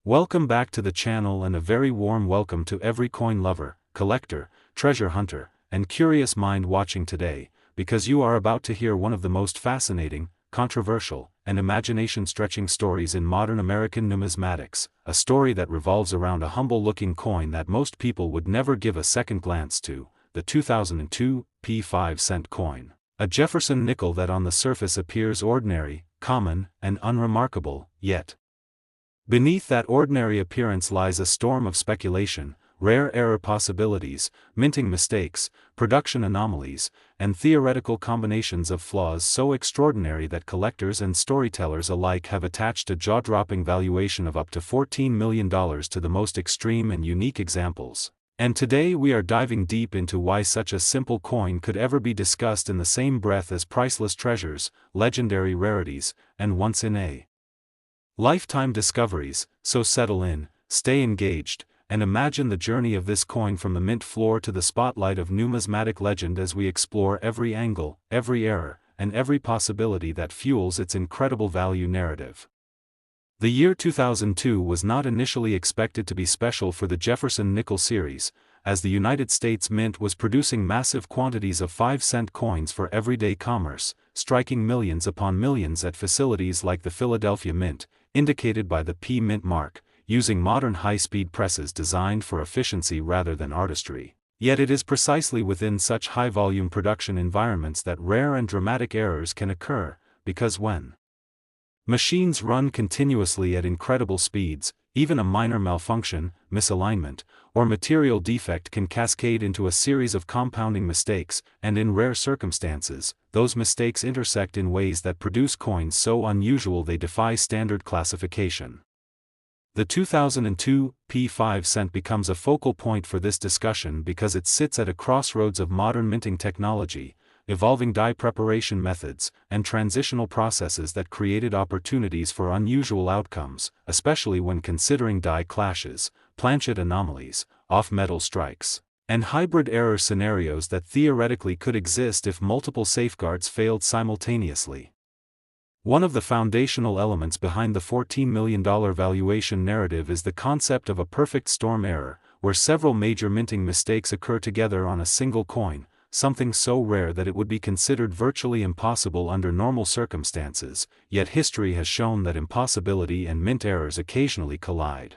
Welcome back to the channel and a very warm welcome to every coin lover, collector, treasure hunter, and curious mind watching today, because you are about to hear one of the most fascinating, controversial, and imagination-stretching stories in modern American numismatics, a story that revolves around a humble-looking coin that most people would never give a second glance to, the 2002 P5-cent coin. A Jefferson nickel that on the surface appears ordinary, common, and unremarkable, yet beneath that ordinary appearance lies a storm of speculation, rare error possibilities, minting mistakes, production anomalies, and theoretical combinations of flaws so extraordinary that collectors and storytellers alike have attached a jaw-dropping valuation of up to $14 million to the most extreme and unique examples. And today we are diving deep into why such a simple coin could ever be discussed in the same breath as priceless treasures, legendary rarities, and once-in-a lifetime discoveries. So settle in, stay engaged, and imagine the journey of this coin from the mint floor to the spotlight of numismatic legend as we explore every angle, every error, and every possibility that fuels its incredible value narrative. The year 2002 was not initially expected to be special for the Jefferson nickel series, as the United States Mint was producing massive quantities of 5-cent coins for everyday commerce, striking millions upon millions at facilities like the Philadelphia Mint, indicated by the P Mint mark, using modern high-speed presses designed for efficiency rather than artistry. Yet it is precisely within such high-volume production environments that rare and dramatic errors can occur, because when machines run continuously at incredible speeds, even a minor malfunction, misalignment, or material defect can cascade into a series of compounding mistakes, and in rare circumstances, those mistakes intersect in ways that produce coins so unusual they defy standard classification. The 2002 P5-cent becomes a focal point for this discussion because it sits at a crossroads of modern minting technology, evolving die preparation methods, and transitional processes that created opportunities for unusual outcomes, especially when considering die clashes, planchet anomalies, off-metal strikes, and hybrid error scenarios that theoretically could exist if multiple safeguards failed simultaneously. One of the foundational elements behind the $14 million valuation narrative is the concept of a perfect storm error, where several major minting mistakes occur together on a single coin, something so rare that it would be considered virtually impossible under normal circumstances, yet history has shown that impossibility and mint errors occasionally collide.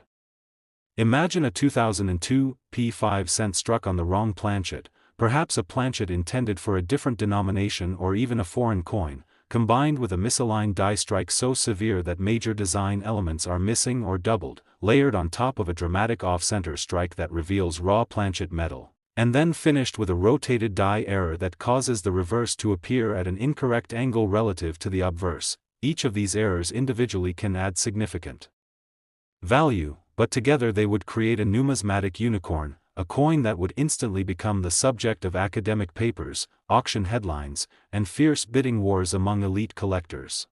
Imagine a 2002 P5-cent struck on the wrong planchet, perhaps a planchet intended for a different denomination or even a foreign coin, combined with a misaligned die strike so severe that major design elements are missing or doubled, layered on top of a dramatic off-center strike that reveals raw planchet metal, and then finished with a rotated die error that causes the reverse to appear at an incorrect angle relative to the obverse. Each of these errors individually can add significant value, but together they would create a numismatic unicorn, a coin that would instantly become the subject of academic papers, auction headlines, and fierce bidding wars among elite collectors.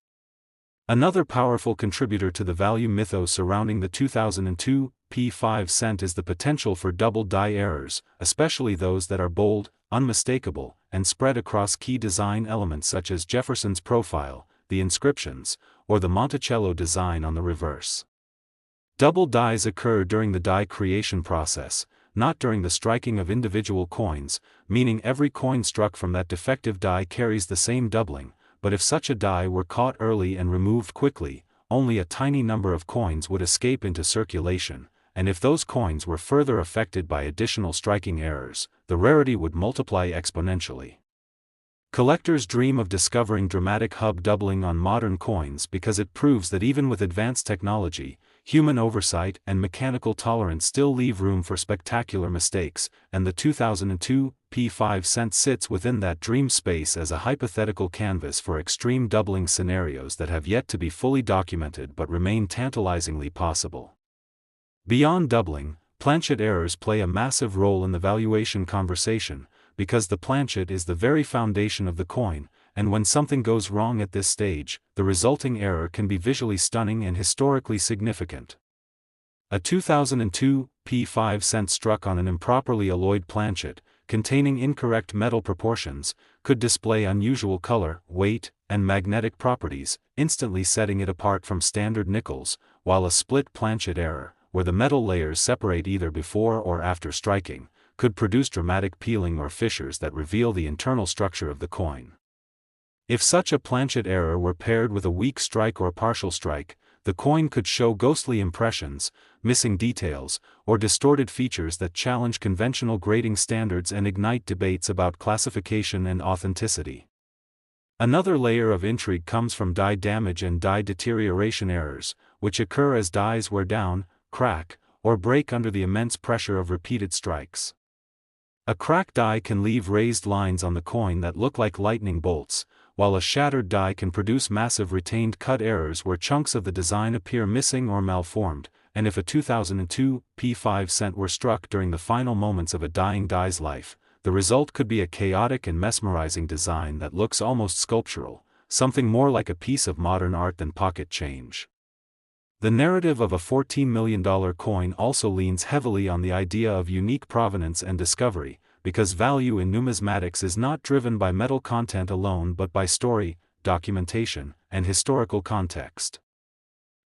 Another powerful contributor to the value mythos surrounding the 2002 P5-cent is the potential for double die errors, especially those that are bold, unmistakable, and spread across key design elements such as Jefferson's profile, the inscriptions, or the Monticello design on the reverse. Double dies occur during the die creation process, not during the striking of individual coins, meaning every coin struck from that defective die carries the same doubling, but if such a die were caught early and removed quickly, only a tiny number of coins would escape into circulation, and if those coins were further affected by additional striking errors, the rarity would multiply exponentially. Collectors dream of discovering dramatic hub doubling on modern coins because it proves that even with advanced technology, human oversight and mechanical tolerance still leave room for spectacular mistakes, and the 2002 P5-cent sits within that dream space as a hypothetical canvas for extreme doubling scenarios that have yet to be fully documented but remain tantalizingly possible. Beyond doubling, planchet errors play a massive role in the valuation conversation, because the planchet is the very foundation of the coin, and when something goes wrong at this stage, the resulting error can be visually stunning and historically significant. A 2002 P5-cent struck on an improperly alloyed planchet, containing incorrect metal proportions, could display unusual color, weight, and magnetic properties, instantly setting it apart from standard nickels, while a split planchet error, where the metal layers separate either before or after striking, could produce dramatic peeling or fissures that reveal the internal structure of the coin. If such a planchet error were paired with a weak strike or partial strike, the coin could show ghostly impressions, missing details, or distorted features that challenge conventional grading standards and ignite debates about classification and authenticity. Another layer of intrigue comes from die damage and die deterioration errors, which occur as dies wear down, crack, or break under the immense pressure of repeated strikes. A cracked die can leave raised lines on the coin that look like lightning bolts, while a shattered die can produce massive retained cut errors where chunks of the design appear missing or malformed, and if a 2002 P5 cent were struck during the final moments of a dying die's life, the result could be a chaotic and mesmerizing design that looks almost sculptural, something more like a piece of modern art than pocket change. The narrative of a $14 million coin also leans heavily on the idea of unique provenance and discovery, because value in numismatics is not driven by metal content alone but by story, documentation, and historical context.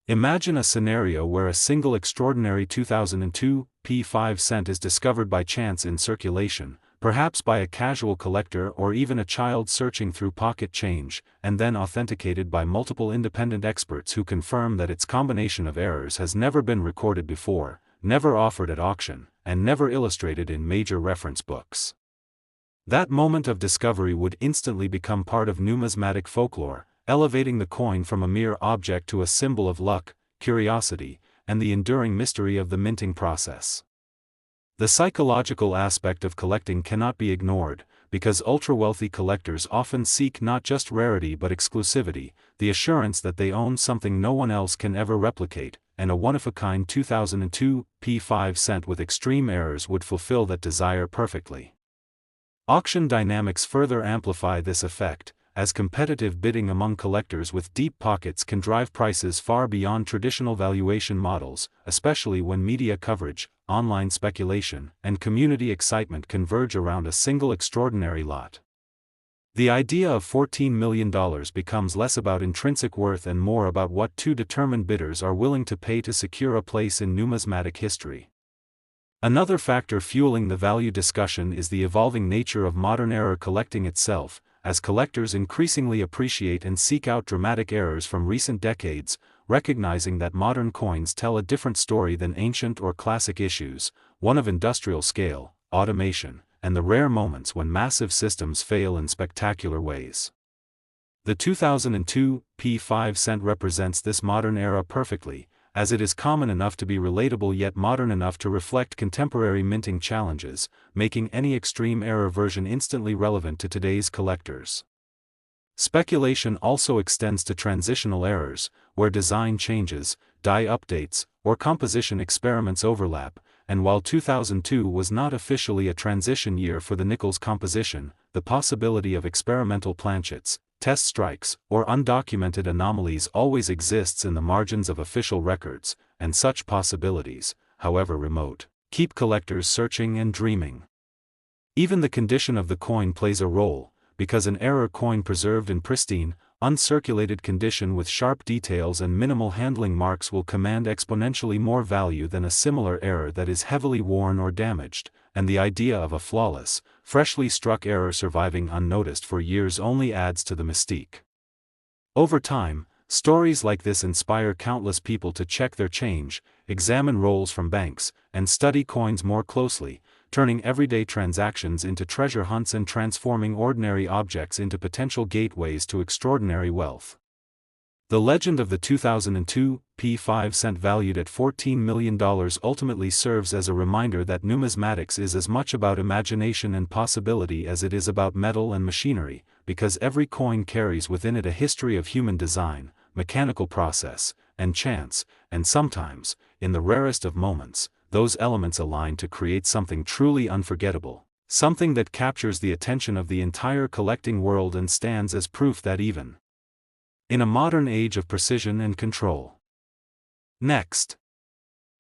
Imagine a scenario where a single extraordinary 2002 P5 cent is discovered by chance in circulation, perhaps by a casual collector or even a child searching through pocket change, and then authenticated by multiple independent experts who confirm that its combination of errors has never been recorded before, never offered at auction, and never illustrated in major reference books. That moment of discovery would instantly become part of numismatic folklore, elevating the coin from a mere object to a symbol of luck, curiosity, and the enduring mystery of the minting process. The psychological aspect of collecting cannot be ignored, because ultra-wealthy collectors often seek not just rarity but exclusivity, the assurance that they own something no one else can ever replicate, and a one-of-a-kind 2002 P5 cent with extreme errors would fulfill that desire perfectly. Auction dynamics further amplify this effect, as competitive bidding among collectors with deep pockets can drive prices far beyond traditional valuation models, especially when media coverage, online speculation, and community excitement converge around a single extraordinary lot. The idea of $14 million becomes less about intrinsic worth and more about what two determined bidders are willing to pay to secure a place in numismatic history. Another factor fueling the value discussion is the evolving nature of modern error collecting itself, as collectors increasingly appreciate and seek out dramatic errors from recent decades, recognizing that modern coins tell a different story than ancient or classic issues, one of industrial scale, automation, and the rare moments when massive systems fail in spectacular ways. The 2002 P5 cent represents this modern era perfectly, as it is common enough to be relatable yet modern enough to reflect contemporary minting challenges, making any extreme error version instantly relevant to today's collectors. Speculation also extends to transitional errors, where design changes, die updates, or composition experiments overlap, and while 2002 was not officially a transition year for the Nichols composition, the possibility of experimental planchets, test strikes, or undocumented anomalies always exists in the margins of official records, and such possibilities, however remote, keep collectors searching and dreaming. Even the condition of the coin plays a role, because an error coin preserved in pristine, uncirculated condition with sharp details and minimal handling marks will command exponentially more value than a similar error that is heavily worn or damaged, and the idea of a flawless, freshly struck error surviving unnoticed for years only adds to the mystique. Over time, stories like this inspire countless people to check their change, examine rolls from banks, and study coins more closely, turning everyday transactions into treasure hunts and transforming ordinary objects into potential gateways to extraordinary wealth. The legend of the 2002 P5 cent valued at $14 million ultimately serves as a reminder that numismatics is as much about imagination and possibility as it is about metal and machinery, because every coin carries within it a history of human design, mechanical process, and chance, and sometimes, in the rarest of moments, those elements align to create something truly unforgettable, something that captures the attention of the entire collecting world and stands as proof that even in a modern age of precision and control. Next.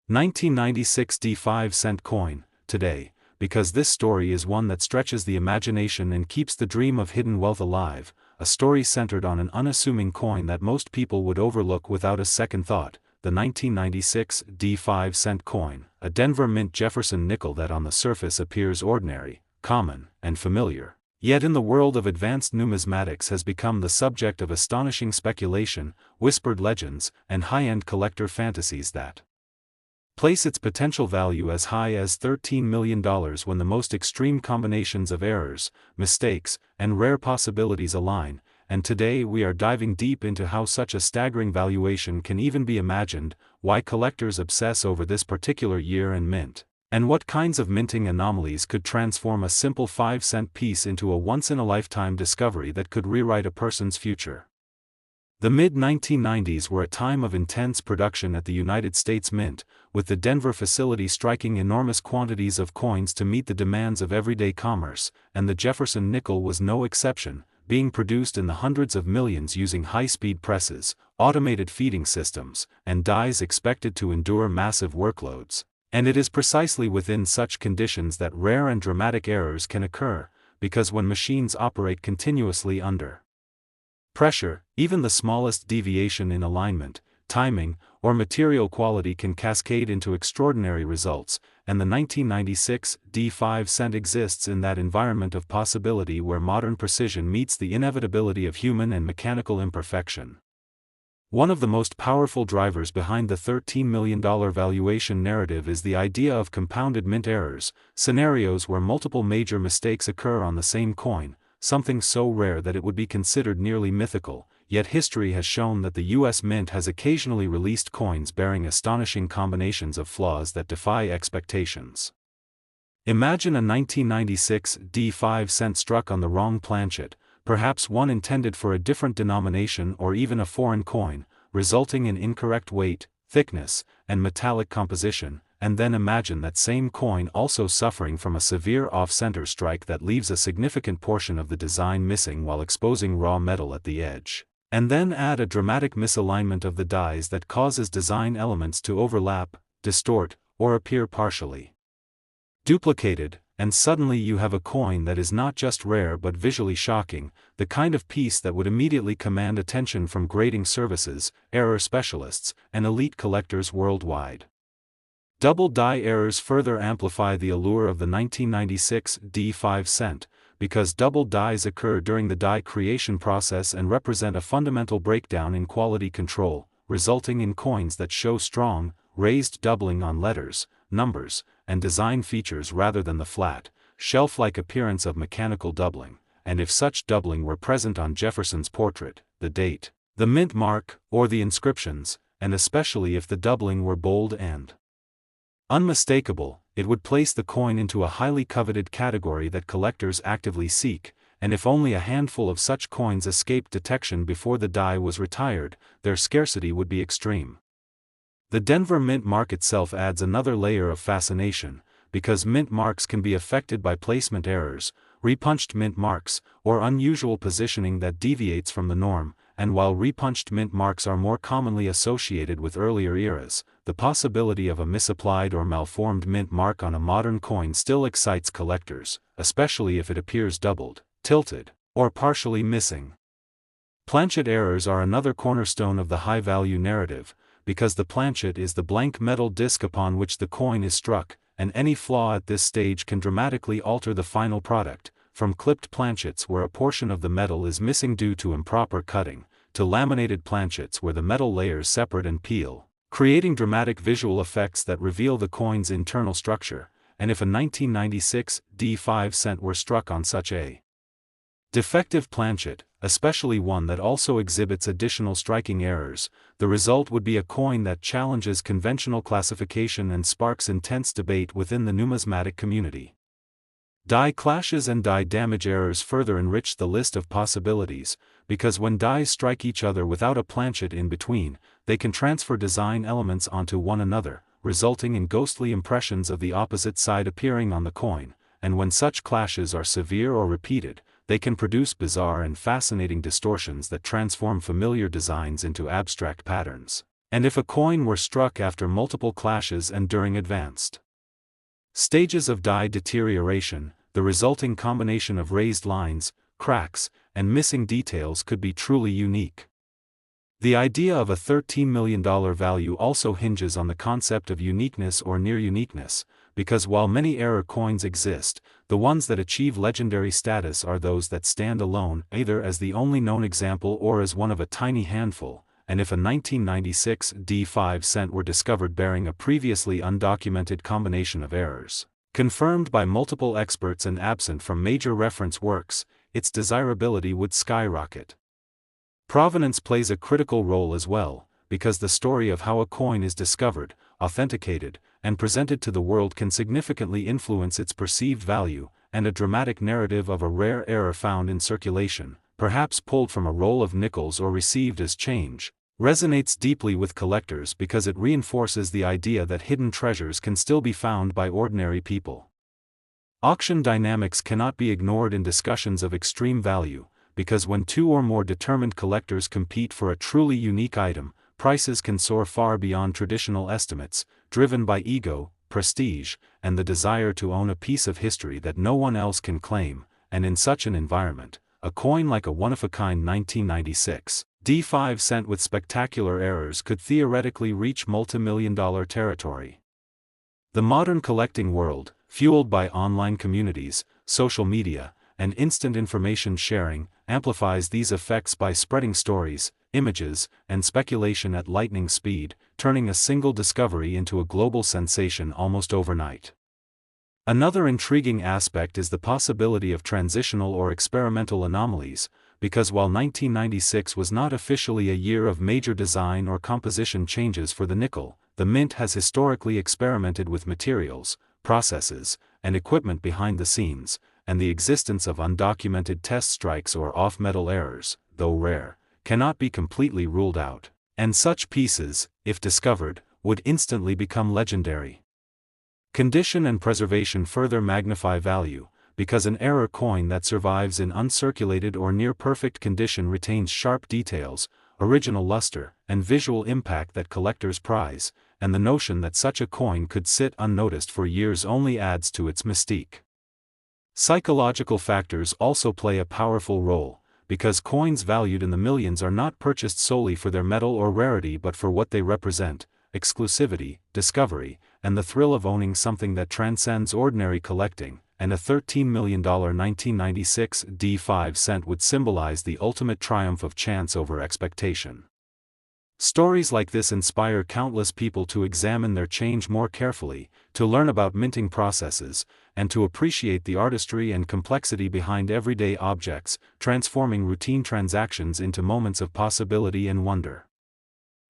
1996 D5 cent coin, today, because this story is one that stretches the imagination and keeps the dream of hidden wealth alive, a story centered on an unassuming coin that most people would overlook without a second thought, the 1996 D5-cent coin, a Denver Mint Jefferson nickel that on the surface appears ordinary, common, and familiar, yet in the world of advanced numismatics has become the subject of astonishing speculation, whispered legends, and high-end collector fantasies that place its potential value as high as $13 million when the most extreme combinations of errors, mistakes, and rare possibilities align. And today we are diving deep into how such a staggering valuation can even be imagined, why collectors obsess over this particular year and mint, and what kinds of minting anomalies could transform a simple 5-cent piece into a once-in-a-lifetime discovery that could rewrite a person's future. The mid-1990s were a time of intense production at the United States Mint, with the Denver facility striking enormous quantities of coins to meet the demands of everyday commerce, and the Jefferson nickel was no exception, being produced in the hundreds of millions using high-speed presses, automated feeding systems, and dies expected to endure massive workloads. And it is precisely within such conditions that rare and dramatic errors can occur, because when machines operate continuously under pressure, even the smallest deviation in alignment, timing, or material quality can cascade into extraordinary results, and the 1996 D5-cent exists in that environment of possibility where modern precision meets the inevitability of human and mechanical imperfection. One of the most powerful drivers behind the $13 million valuation narrative is the idea of compounded mint errors, scenarios where multiple major mistakes occur on the same coin, something so rare that it would be considered nearly mythical, yet history has shown that the U.S. Mint has occasionally released coins bearing astonishing combinations of flaws that defy expectations. Imagine a 1996 D5-cent struck on the wrong planchet, perhaps one intended for a different denomination or even a foreign coin, resulting in incorrect weight, thickness, and metallic composition, and then imagine that same coin also suffering from a severe off-center strike that leaves a significant portion of the design missing while exposing raw metal at the edge. And then add a dramatic misalignment of the dies that causes design elements to overlap, distort, or appear partially duplicated, and suddenly you have a coin that is not just rare but visually shocking, the kind of piece that would immediately command attention from grading services, error specialists, and elite collectors worldwide. Double die errors further amplify the allure of the 1996 D5-cent, because double dies occur during the die creation process and represent a fundamental breakdown in quality control, resulting in coins that show strong, raised doubling on letters, numbers, and design features rather than the flat, shelf-like appearance of mechanical doubling, and if such doubling were present on Jefferson's portrait, the date, the mint mark, or the inscriptions, and especially if the doubling were bold and unmistakable, it would place the coin into a highly coveted category that collectors actively seek, and if only a handful of such coins escaped detection before the die was retired, their scarcity would be extreme. The Denver mint mark itself adds another layer of fascination, because mint marks can be affected by placement errors, repunched mint marks, or unusual positioning that deviates from the norm, and while repunched mint marks are more commonly associated with earlier eras, the possibility of a misapplied or malformed mint mark on a modern coin still excites collectors, especially if it appears doubled, tilted, or partially missing. Planchet errors are another cornerstone of the high-value narrative, because the planchet is the blank metal disc upon which the coin is struck, and any flaw at this stage can dramatically alter the final product, from clipped planchets where a portion of the metal is missing due to improper cutting, to laminated planchets where the metal layers separate and peel, creating dramatic visual effects that reveal the coin's internal structure, and if a 1996 D5-cent were struck on such a defective planchet, especially one that also exhibits additional striking errors, the result would be a coin that challenges conventional classification and sparks intense debate within the numismatic community. Die clashes and die damage errors further enrich the list of possibilities, because when dies strike each other without a planchet in between, they can transfer design elements onto one another, resulting in ghostly impressions of the opposite side appearing on the coin, and when such clashes are severe or repeated, they can produce bizarre and fascinating distortions that transform familiar designs into abstract patterns. And if a coin were struck after multiple clashes and during advanced stages of die deterioration, the resulting combination of raised lines, cracks, and missing details could be truly unique. The idea of a $13 million value also hinges on the concept of uniqueness or near uniqueness, because while many error coins exist, the ones that achieve legendary status are those that stand alone, either as the only known example or as one of a tiny handful. And if a 1996 D5 cent were discovered bearing a previously undocumented combination of errors, confirmed by multiple experts and absent from major reference works, its desirability would skyrocket. Provenance plays a critical role as well, because the story of how a coin is discovered, authenticated, and presented to the world can significantly influence its perceived value, and a dramatic narrative of a rare error found in circulation, perhaps pulled from a roll of nickels or received as change, resonates deeply with collectors because it reinforces the idea that hidden treasures can still be found by ordinary people. Auction dynamics cannot be ignored in discussions of extreme value, because when two or more determined collectors compete for a truly unique item, prices can soar far beyond traditional estimates, driven by ego, prestige, and the desire to own a piece of history that no one else can claim. And in such an environment, a coin like a one-of-a-kind 1996 D5 cent with spectacular errors could theoretically reach multi-million-dollar territory. The modern collecting world, fueled by online communities, social media, and instant information sharing, amplifies these effects by spreading stories, images, and speculation at lightning speed, turning a single discovery into a global sensation almost overnight. Another intriguing aspect is the possibility of transitional or experimental anomalies, because while 1996 was not officially a year of major design or composition changes for the nickel, the mint has historically experimented with materials, processes, and equipment behind the scenes, and the existence of undocumented test strikes or off-metal errors, though rare, cannot be completely ruled out, and such pieces, if discovered, would instantly become legendary. Condition and preservation further magnify value, because an error coin that survives in uncirculated or near-perfect condition retains sharp details, original luster, and visual impact that collectors prize, and the notion that such a coin could sit unnoticed for years only adds to its mystique. Psychological factors also play a powerful role, because coins valued in the millions are not purchased solely for their metal or rarity but for what they represent: exclusivity, discovery, and the thrill of owning something that transcends ordinary collecting, and a $13 million 1996 D5 cent would symbolize the ultimate triumph of chance over expectation. Stories like this inspire countless people to examine their change more carefully, to learn about minting processes, and to appreciate the artistry and complexity behind everyday objects, transforming routine transactions into moments of possibility and wonder.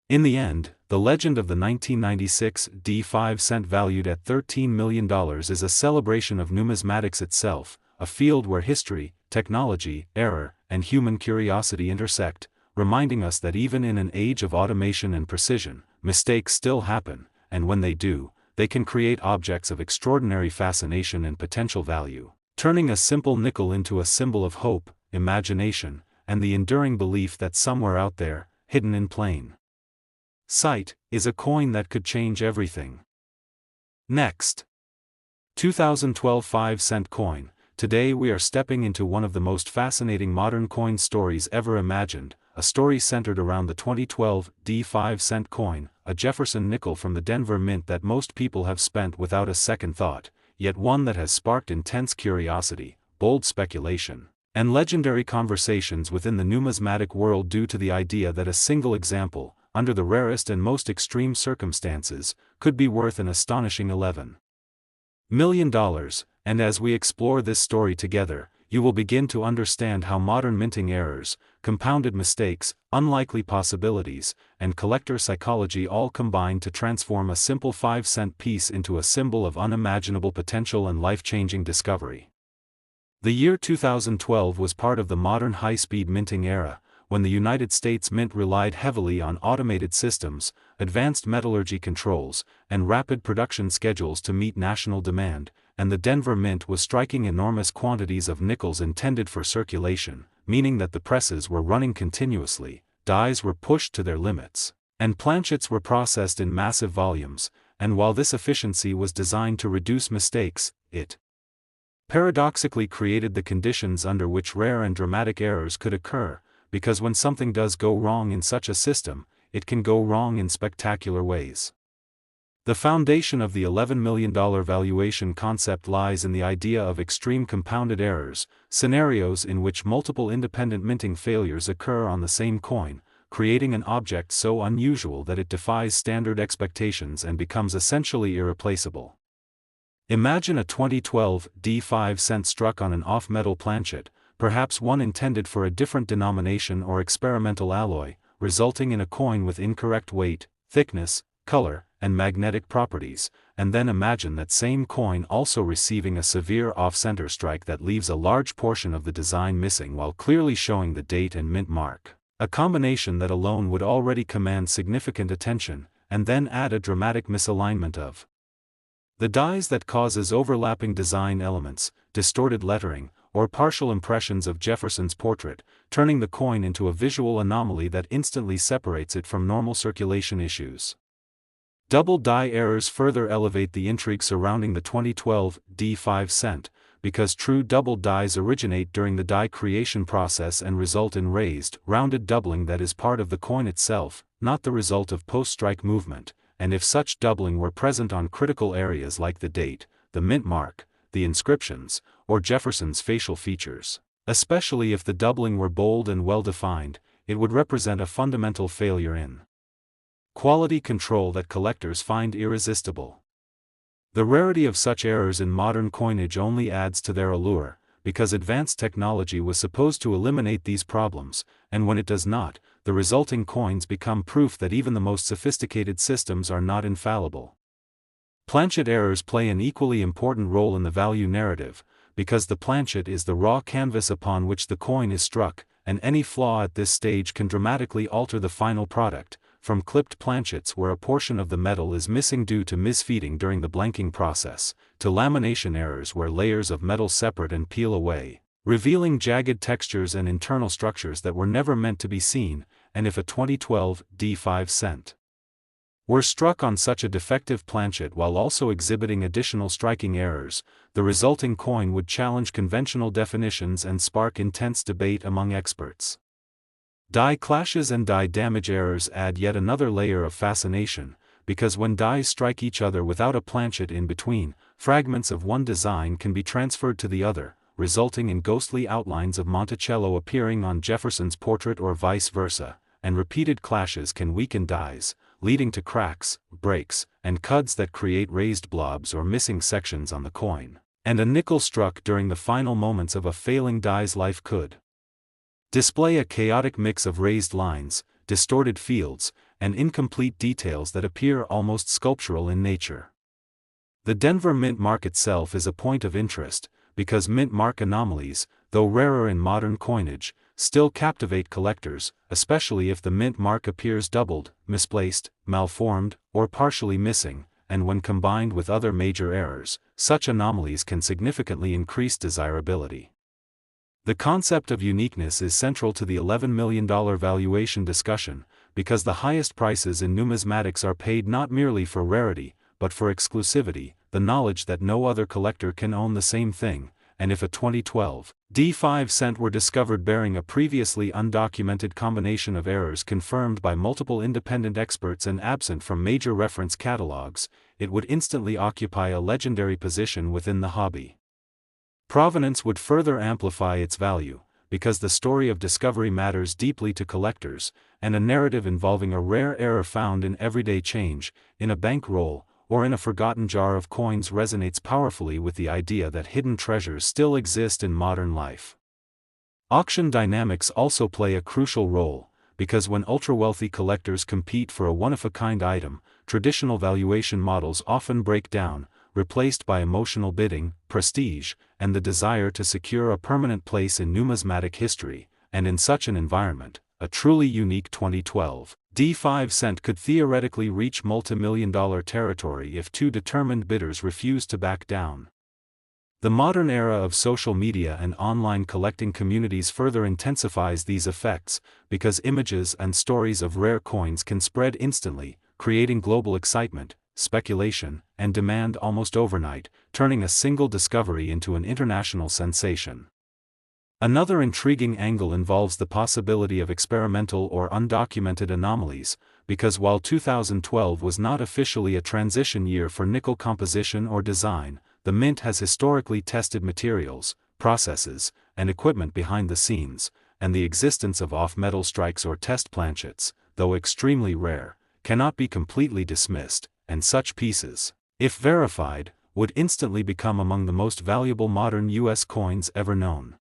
In the end, the legend of the 1996 D5 cent valued at $13 million is a celebration of numismatics itself, a field where history, technology, error, and human curiosity intersect, reminding us that even in an age of automation and precision, mistakes still happen, and when they do, they can create objects of extraordinary fascination and potential value, turning a simple nickel into a symbol of hope, imagination, and the enduring belief that somewhere out there, hidden in plain sight, is a coin that could change everything. Next. 2012 5-cent coin. Today we are stepping into one of the most fascinating modern coin stories ever imagined, a story centered around the 2012 D5 cent coin, a Jefferson nickel from the Denver Mint that most people have spent without a second thought, yet one that has sparked intense curiosity, bold speculation, and legendary conversations within the numismatic world due to the idea that a single example, under the rarest and most extreme circumstances, could be worth an astonishing $11 million, and as we explore this story together, you will begin to understand how modern minting errors, compounded mistakes, unlikely possibilities, and collector psychology all combine to transform a simple 5-cent piece into a symbol of unimaginable potential and life-changing discovery. The year 2012 was part of the modern high-speed minting era, when the United States Mint relied heavily on automated systems, advanced metallurgy controls, and rapid production schedules to meet national demand, and the Denver Mint was striking enormous quantities of nickels intended for circulation, meaning that the presses were running continuously, dies were pushed to their limits, and planchets were processed in massive volumes, and while this efficiency was designed to reduce mistakes, it paradoxically created the conditions under which rare and dramatic errors could occur, because when something does go wrong in such a system, it can go wrong in spectacular ways. The foundation of the $11 million valuation concept lies in the idea of extreme compounded errors, scenarios in which multiple independent minting failures occur on the same coin, creating an object so unusual that it defies standard expectations and becomes essentially irreplaceable. Imagine a 2012 D5 cent struck on an off-metal planchet, perhaps one intended for a different denomination or experimental alloy, resulting in a coin with incorrect weight, thickness, color, and magnetic properties, and then imagine that same coin also receiving a severe off-center strike that leaves a large portion of the design missing while clearly showing the date and mint mark. A combination that alone would already command significant attention, and then add a dramatic misalignment of the dies that causes overlapping design elements, distorted lettering, or partial impressions of Jefferson's portrait, turning the coin into a visual anomaly that instantly separates it from normal circulation issues. Double die errors further elevate the intrigue surrounding the 2012 D5 cent, because true double dies originate during the die creation process and result in raised, rounded doubling that is part of the coin itself, not the result of post-strike movement, and if such doubling were present on critical areas like the date, the mint mark, the inscriptions, or Jefferson's facial features, especially if the doubling were bold and well-defined, it would represent a fundamental failure in quality control that collectors find irresistible. The rarity of such errors in modern coinage only adds to their allure, because advanced technology was supposed to eliminate these problems, and when it does not, the resulting coins become proof that even the most sophisticated systems are not infallible. Planchet errors play an equally important role in the value narrative, because the planchet is the raw canvas upon which the coin is struck, and any flaw at this stage can dramatically alter the final product, from clipped planchets where a portion of the metal is missing due to misfeeding during the blanking process, to lamination errors where layers of metal separate and peel away, revealing jagged textures and internal structures that were never meant to be seen, and if a 2012 D5 cent were struck on such a defective planchet while also exhibiting additional striking errors, the resulting coin would challenge conventional definitions and spark intense debate among experts. Die clashes and die damage errors add yet another layer of fascination, because when dies strike each other without a planchet in between, fragments of one design can be transferred to the other, resulting in ghostly outlines of Monticello appearing on Jefferson's portrait or vice versa, and repeated clashes can weaken dies, leading to cracks, breaks, and cuts that create raised blobs or missing sections on the coin, and a nickel struck during the final moments of a failing die's life could display a chaotic mix of raised lines, distorted fields, and incomplete details that appear almost sculptural in nature. The Denver mint mark itself is a point of interest, because mint mark anomalies, though rarer in modern coinage, still captivate collectors, especially if the mint mark appears doubled, misplaced, malformed, or partially missing, and when combined with other major errors, such anomalies can significantly increase desirability. The concept of uniqueness is central to the $11 million valuation discussion, because the highest prices in numismatics are paid not merely for rarity, but for exclusivity, the knowledge that no other collector can own the same thing, and if a 2012 D5 cent were discovered bearing a previously undocumented combination of errors confirmed by multiple independent experts and absent from major reference catalogs, it would instantly occupy a legendary position within the hobby. Provenance would further amplify its value, because the story of discovery matters deeply to collectors, and a narrative involving a rare error found in everyday change, in a bank roll, or in a forgotten jar of coins resonates powerfully with the idea that hidden treasures still exist in modern life. Auction dynamics also play a crucial role, because when ultra-wealthy collectors compete for a one-of-a-kind item, traditional valuation models often break down, replaced by emotional bidding, prestige, and the desire to secure a permanent place in numismatic history, and in such an environment, a truly unique 2012 D5 cent could theoretically reach multi-million-dollar territory if two determined bidders refuse to back down. The modern era of social media and online collecting communities further intensifies these effects, because images and stories of rare coins can spread instantly, creating global excitement, speculation, and demand almost overnight, turning a single discovery into an international sensation. Another intriguing angle involves the possibility of experimental or undocumented anomalies, because while 2012 was not officially a transition year for nickel composition or design, the Mint has historically tested materials, processes, and equipment behind the scenes, and the existence of off-metal strikes or test planchets, though extremely rare, cannot be completely dismissed, and such pieces, if verified, would instantly become among the most valuable modern U.S. coins ever known.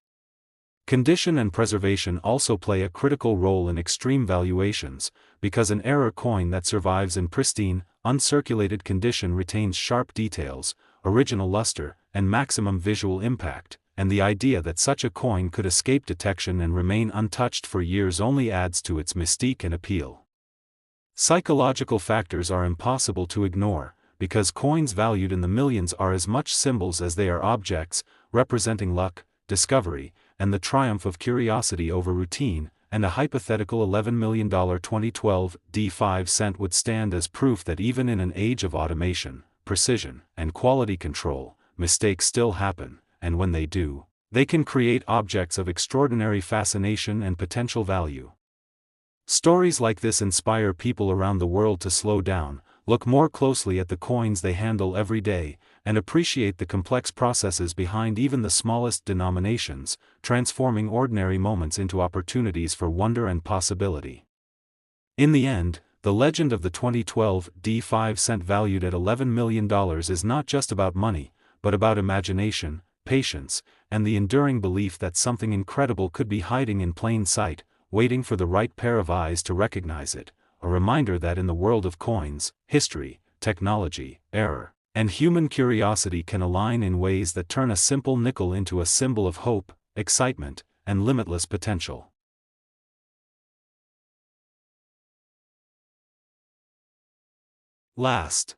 Condition and preservation also play a critical role in extreme valuations, because an error coin that survives in pristine, uncirculated condition retains sharp details, original luster, and maximum visual impact, and the idea that such a coin could escape detection and remain untouched for years only adds to its mystique and appeal. Psychological factors are impossible to ignore, because coins valued in the millions are as much symbols as they are objects, representing luck, discovery, and the triumph of curiosity over routine, and a hypothetical $11 million 2012 D5 cent would stand as proof that even in an age of automation, precision, and quality control, mistakes still happen, and when they do, they can create objects of extraordinary fascination and potential value. Stories like this inspire people around the world to slow down, look more closely at the coins they handle every day, and appreciate the complex processes behind even the smallest denominations, transforming ordinary moments into opportunities for wonder and possibility. In the end, the legend of the 2012 D5 cent valued at $11 million is not just about money, but about imagination, patience, and the enduring belief that something incredible could be hiding in plain sight, waiting for the right pair of eyes to recognize it, a reminder that in the world of coins, history, technology, error, and human curiosity can align in ways that turn a simple nickel into a symbol of hope, excitement, and limitless potential. Last.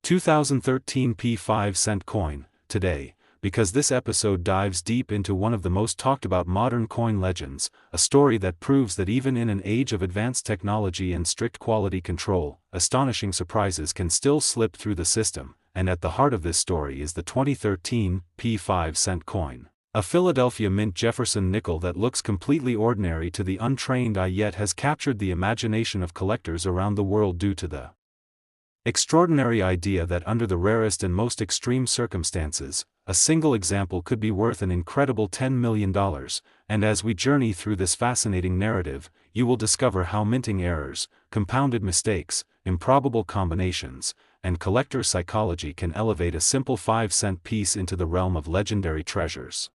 2013 P5 cent coin, today, because this episode dives deep into one of the most talked about modern coin legends, a story that proves that even in an age of advanced technology and strict quality control, astonishing surprises can still slip through the system, and at the heart of this story is the 2013 P5 cent coin. A Philadelphia Mint Jefferson nickel that looks completely ordinary to the untrained eye yet has captured the imagination of collectors around the world due to the extraordinary idea that under the rarest and most extreme circumstances, a single example could be worth an incredible $10 million, and as we journey through this fascinating narrative, you will discover how minting errors, compounded mistakes, improbable combinations, and collector psychology can elevate a simple 5-cent piece into the realm of legendary treasures.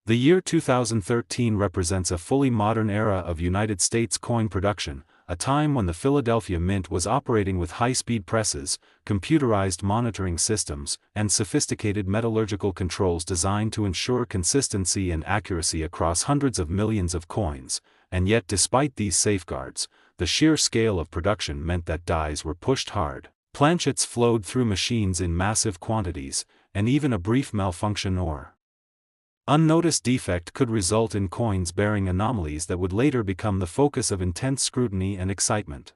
The year 2013 represents a fully modern era of United States coin production, a time when the Philadelphia Mint was operating with high-speed presses, computerized monitoring systems, and sophisticated metallurgical controls designed to ensure consistency and accuracy across hundreds of millions of coins, and yet despite these safeguards, the sheer scale of production meant that dies were pushed hard, planchets flowed through machines in massive quantities, and even a brief malfunction or unnoticed defect could result in coins bearing anomalies that would later become the focus of intense scrutiny and excitement.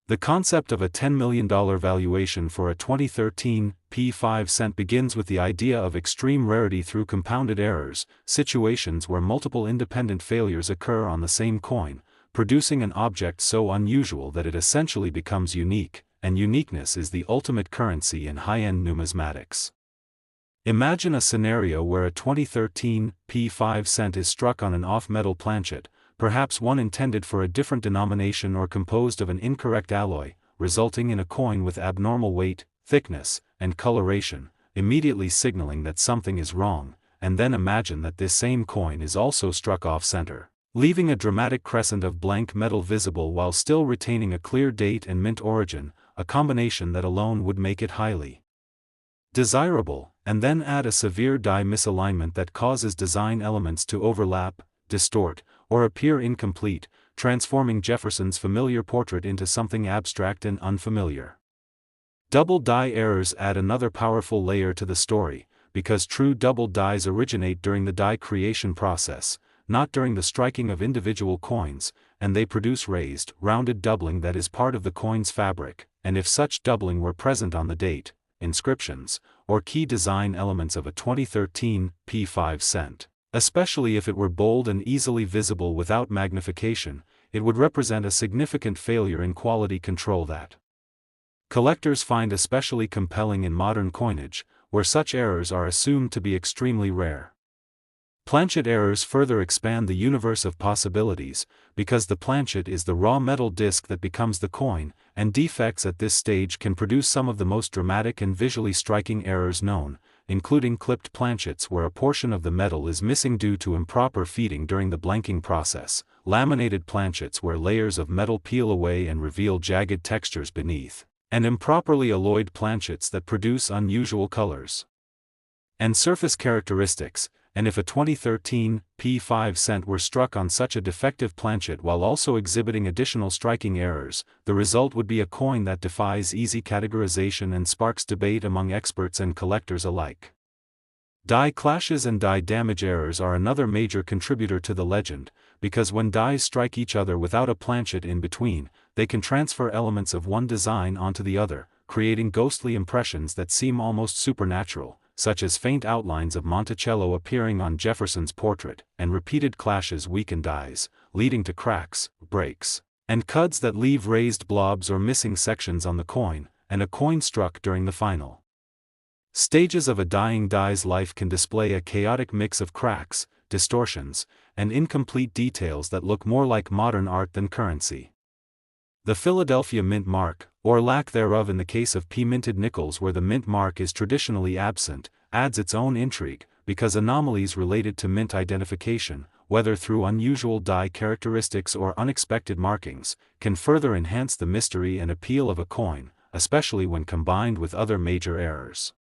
The concept of a $10 million valuation for a 2013 P5 cent begins with the idea of extreme rarity through compounded errors, situations where multiple independent failures occur on the same coin, producing an object so unusual that it essentially becomes unique, and uniqueness is the ultimate currency in high-end numismatics. Imagine a scenario where a 2013 P5 cent is struck on an off-metal planchet, perhaps one intended for a different denomination or composed of an incorrect alloy, resulting in a coin with abnormal weight, thickness, and coloration, immediately signaling that something is wrong, and then imagine that this same coin is also struck off-center, leaving a dramatic crescent of blank metal visible while still retaining a clear date and mint origin, a combination that alone would make it highly desirable, and then add a severe die misalignment that causes design elements to overlap, distort, or appear incomplete, transforming Jefferson's familiar portrait into something abstract and unfamiliar. Double die errors add another powerful layer to the story, because true double dies originate during the die creation process, not during the striking of individual coins, and they produce raised, rounded doubling that is part of the coin's fabric, and if such doubling were present on the date, inscriptions, or key design elements of a 2013 P5 cent, Especially if it were bold and easily visible without magnification, it would represent a significant failure in quality control that collectors find especially compelling in modern coinage, where such errors are assumed to be extremely rare. Planchet errors further expand the universe of possibilities, because the planchet is the raw metal disc that becomes the coin, and defects at this stage can produce some of the most dramatic and visually striking errors known, including clipped planchets where a portion of the metal is missing due to improper feeding during the blanking process, laminated planchets where layers of metal peel away and reveal jagged textures beneath, and improperly alloyed planchets that produce unusual colors and surface characteristics. And if a 2013 P5 cent were struck on such a defective planchet while also exhibiting additional striking errors, the result would be a coin that defies easy categorization and sparks debate among experts and collectors alike. Die clashes and die damage errors are another major contributor to the legend, because when dies strike each other without a planchet in between, they can transfer elements of one design onto the other, creating ghostly impressions that seem almost supernatural, such as faint outlines of Monticello appearing on Jefferson's portrait, and repeated clashes weaken dies, leading to cracks, breaks, and cuts that leave raised blobs or missing sections on the coin, and a coin struck during the final stages of a dying die's life can display a chaotic mix of cracks, distortions, and incomplete details that look more like modern art than currency. The Philadelphia mint mark, or lack thereof in the case of P-minted nickels where the mint mark is traditionally absent, adds its own intrigue, because anomalies related to mint identification, whether through unusual die characteristics or unexpected markings, can further enhance the mystery and appeal of a coin, especially when combined with other major errors.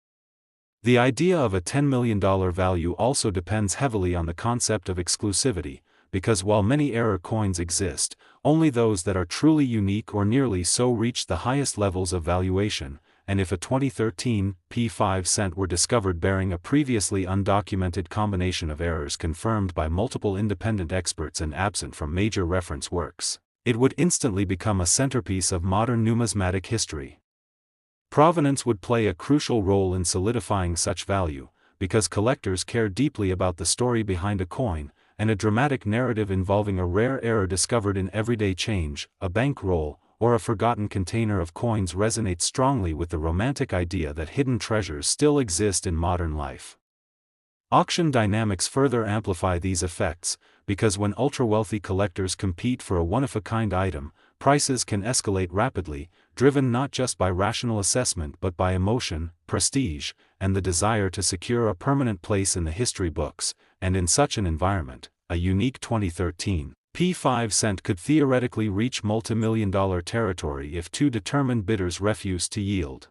The idea of a $10 million value also depends heavily on the concept of exclusivity, because while many error coins exist, only those that are truly unique or nearly so reach the highest levels of valuation, and if a 2013 P5 cent were discovered bearing a previously undocumented combination of errors confirmed by multiple independent experts and absent from major reference works, it would instantly become a centerpiece of modern numismatic history. Provenance would play a crucial role in solidifying such value, because collectors care deeply about the story behind a coin, and a dramatic narrative involving a rare error discovered in everyday change, a bank roll, or a forgotten container of coins resonates strongly with the romantic idea that hidden treasures still exist in modern life. Auction dynamics further amplify these effects, because when ultra-wealthy collectors compete for a one-of-a-kind item, prices can escalate rapidly, driven not just by rational assessment but by emotion, prestige, and the desire to secure a permanent place in the history books, and in such an environment, a unique 2013 P5 cent could theoretically reach multimillion-dollar territory if two determined bidders refuse to yield.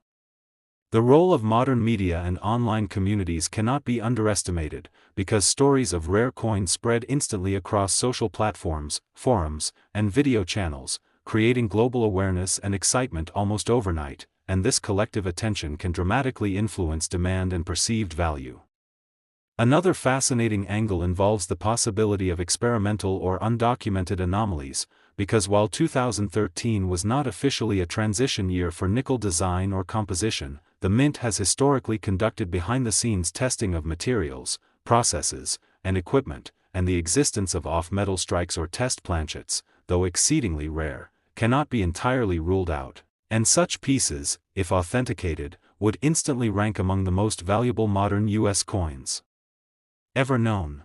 The role of modern media and online communities cannot be underestimated, because stories of rare coins spread instantly across social platforms, forums, and video channels, creating global awareness and excitement almost overnight, and this collective attention can dramatically influence demand and perceived value. Another fascinating angle involves the possibility of experimental or undocumented anomalies, because while 2013 was not officially a transition year for nickel design or composition, the Mint has historically conducted behind-the-scenes testing of materials, processes, and equipment, and the existence of off-metal strikes or test planchets, though exceedingly rare, cannot be entirely ruled out, and such pieces, if authenticated, would instantly rank among the most valuable modern U.S. coins ever known.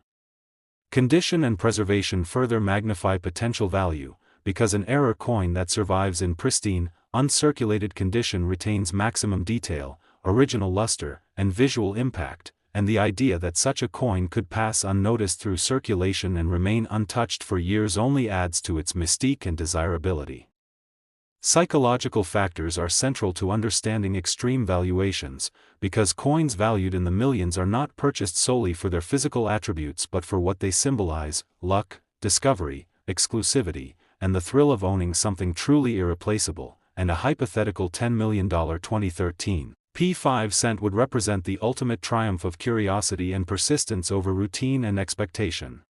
Condition and preservation further magnify potential value, because an error coin that survives in pristine, uncirculated condition retains maximum detail, original luster, and visual impact, and the idea that such a coin could pass unnoticed through circulation and remain untouched for years only adds to its mystique and desirability. Psychological factors are central to understanding extreme valuations, because coins valued in the millions are not purchased solely for their physical attributes but for what they symbolize: luck, discovery, exclusivity, and the thrill of owning something truly irreplaceable, and a hypothetical $10 million 2013 P5 cent would represent the ultimate triumph of curiosity and persistence over routine and expectation.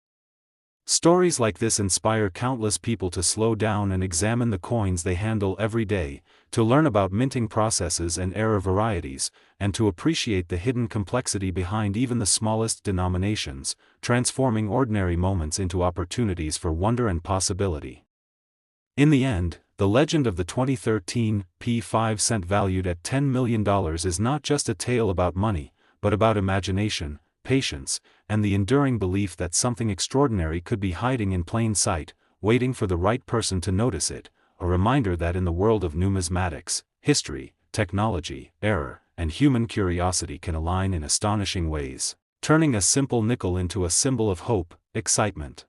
Stories like this inspire countless people to slow down and examine the coins they handle every day, to learn about minting processes and error varieties, and to appreciate the hidden complexity behind even the smallest denominations, transforming ordinary moments into opportunities for wonder and possibility. In the end, the legend of the 2013 P5 cent valued at $10 million is not just a tale about money, but about imagination, patience, and the enduring belief that something extraordinary could be hiding in plain sight, waiting for the right person to notice it, a reminder that in the world of numismatics, history, technology, error, and human curiosity can align in astonishing ways, turning a simple nickel into a symbol of hope, excitement,